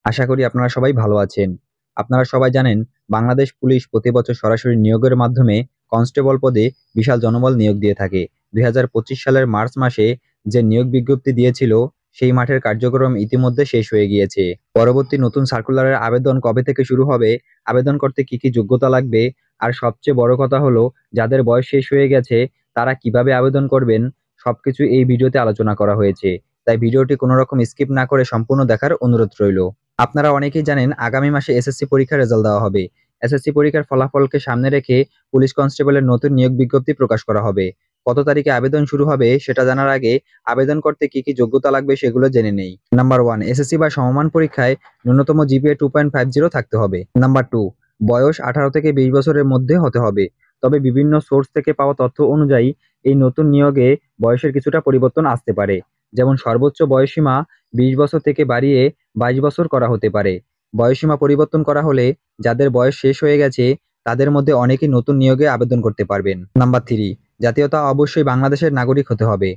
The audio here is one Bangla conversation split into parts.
আশা করি আপনারা সবাই ভালো আছেন। আপনারা সবাই জানেন বাংলাদেশ পুলিশ প্রতি বছর সরাসরি নিয়োগের মাধ্যমে কনস্টেবল পদে বিশাল জনবল নিয়োগ দিয়ে থাকে। ২০২৫ সালের মার্চ মাসে যে নিয়োগ বিজ্ঞপ্তি দিয়েছিল সেই মাঠের কার্যক্রম ইতিমধ্যে শেষ হয়ে গিয়েছে। পরবর্তী নতুন সার্কুলারের আবেদন কবে থেকে শুরু হবে, আবেদন করতে কি কি যোগ্যতা লাগবে, আর সবচেয়ে বড় কথা হলো যাদের বয়স শেষ হয়ে গেছে তারা কিভাবে আবেদন করবেন, সবকিছু এই ভিডিওতে আলোচনা করা হয়েছে। তাই ভিডিওটি কোনো রকম স্কিপ না করে সম্পূর্ণ দেখার অনুরোধ রইল। আপনারা অনেকেই জানেন আগামী মাসে এসএসসি পরীক্ষার রেজাল্ট দেওয়া হবে। এসএসসি পরীক্ষার ফলাফলকে সামনে রেখে পুলিশ কনস্টেবলের নতুন নিয়োগ বিজ্ঞপ্তি প্রকাশ করা হবে। কত তারিখে আবেদন শুরু হবে সেটা জানার আগে আবেদন করতে কি কি যোগ্যতা লাগবে সেগুলো জেনে নেই। নাম্বার 1, এসএসসি বা সমমান পরীক্ষায় ন্যূনতম জিপিএ 2.50 থাকতে হবে। নাম্বার 2, বয়স 18 থেকে 20 বছরের মধ্যে হতে হবে। তবে বিভিন্ন সোর্স থেকে পাওয়া তথ্য অনুযায়ী এই নতুন নিয়োগে বয়সের কিছুটা পরিবর্তন আসতে পারে। যেমন সর্বোচ্চ বয়সসীমা 20 বছর থেকে বাড়িয়ে 22 বছর করা হতে পারে। বয়সসীমা পরিবর্তন করা হলে যাদের বয়স শেষ হয়ে গেছে তাদের মধ্যে অনেকেই নতুন নিয়োগে আবেদন করতে পারবেন। নাম্বার 3, জাতীয়তা অবশ্যই বাংলাদেশের নাগরিক হতে হবে।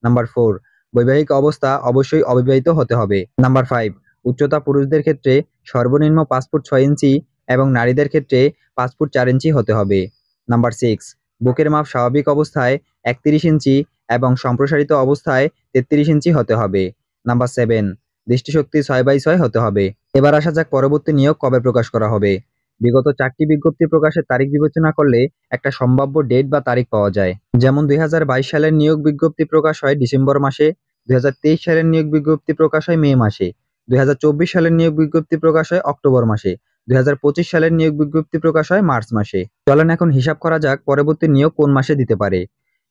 নাম্বার 4, বৈবাহিক অবস্থা অবশ্যই অবিবাহিত হতে হবে। নাম্বার 5, উচ্চতা পুরুষদের ক্ষেত্রে সর্বনিম্ন 5 ফুট 6 ইঞ্চি এবং নারীদের ক্ষেত্রে 5 ফুট 4 ইঞ্চি হতে হবে। নাম্বার 6, বুকের মাপ স্বাভাবিক অবস্থায় 31 ইঞ্চি এবং সম্প্রসারিত অবস্থায় 33 ইঞ্চি হতে হবে। নাম্বার 7, দৃষ্টিশক্তি 6/6 হতে হবে। এবার আসা যাক পরবর্তী নিয়োগ কবে প্রকাশ করা হবে। বিগত 4টি বিজ্ঞপ্তি প্রকাশের তারিখ বিবেচনা করলে একটা সম্ভাব্য ডেট বা তারিখ পাওয়া যায়। যেমন 2022 সালের নিয়োগ বিজ্ঞপ্তি প্রকাশ হয় ডিসেম্বর মাসে, 2023 সালের নিয়োগ বিজ্ঞপ্তি প্রকাশ হয় মে মাসে, 2024 সালের নিয়োগ বিজ্ঞপ্তি প্রকাশ হয় অক্টোবর মাসে, 2025 সালের নিয়োগ বিজ্ঞপ্তি প্রকাশ হয় মার্চ মাসে। চলেন এখন হিসাব করা যাক পরবর্তী নিয়োগ কোন মাসে দিতে পারে।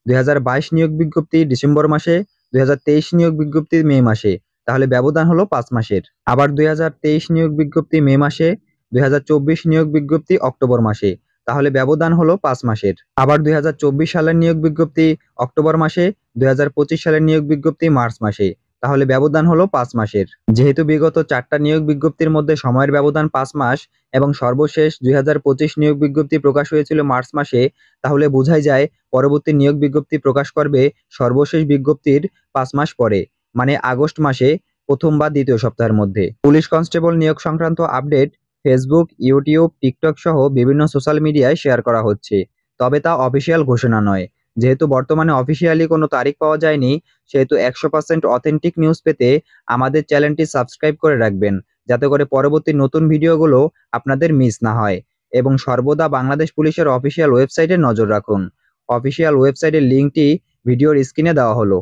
2022 নিয়োগ বিজ্ঞপ্তি ডিসেম্বর মাসে, 2023 নিয়োগ বিজ্ঞপ্তি মে মাসে, তাহলে ব্যবধান হলো 5 মাসের। আবার 2023 নিয়োগ বিজ্ঞপ্তি মে মাসে, 2024 নিয়োগ বিজ্ঞপ্তি অক্টোবর মাসে, তাহলে ব্যবধান হলো 5 মাসের। আবার 2024 সালের নিয়োগ বিজ্ঞপ্তি অক্টোবর মাসে, 2025 সালের নিয়োগ বিজ্ঞপ্তি মার্চ মাসে, তাহলে ব্যবধান হলো 5 মাসের। যেহেতু বিগত 4টা নিয়োগ বিজ্ঞপ্তির মধ্যে সময়ের ব্যবধান 5 মাস এবং সর্বশেষ 2025 নিয়োগ বিজ্ঞপ্তি প্রকাশ হয়েছিল মার্চ মাসে, তাহলে বোঝাই যায় পরবর্তী নিয়োগ বিজ্ঞপ্তি প্রকাশ করবে সর্বশেষ বিজ্ঞপ্তির 5 মাস পরে, মানে আগস্ট মাসে প্রথম বা দ্বিতীয় সপ্তাহের মধ্যে। পুলিশ কনস্টেবল নিয়োগ সংক্রান্ত আপডেট ফেসবুক, ইউটিউব, টিকটক সহ বিভিন্ন সোশ্যাল মিডিয়ায় শেয়ার করা হচ্ছে, তবে তা অফিসিয়াল ঘোষণা নয়। যেহেতু বর্তমানে অফিসিয়ালি কোনো তারিখ পাওয়া যায়নি, সেহেতু 100% অথেন্টিক নিউজ পেতে আমাদের চ্যানেলটি সাবস্ক্রাইব করে রাখবেন, যাতে করে পরবর্তী নতুন ভিডিওগুলো আপনাদের মিস না হয়। এবং সর্বদা বাংলাদেশ পুলিশের অফিসিয়াল ওয়েবসাইটে নজর রাখুন। অফিসিয়াল ওয়েবসাইটের লিঙ্কটি ভিডিওর স্ক্রিনে দেওয়া হলো।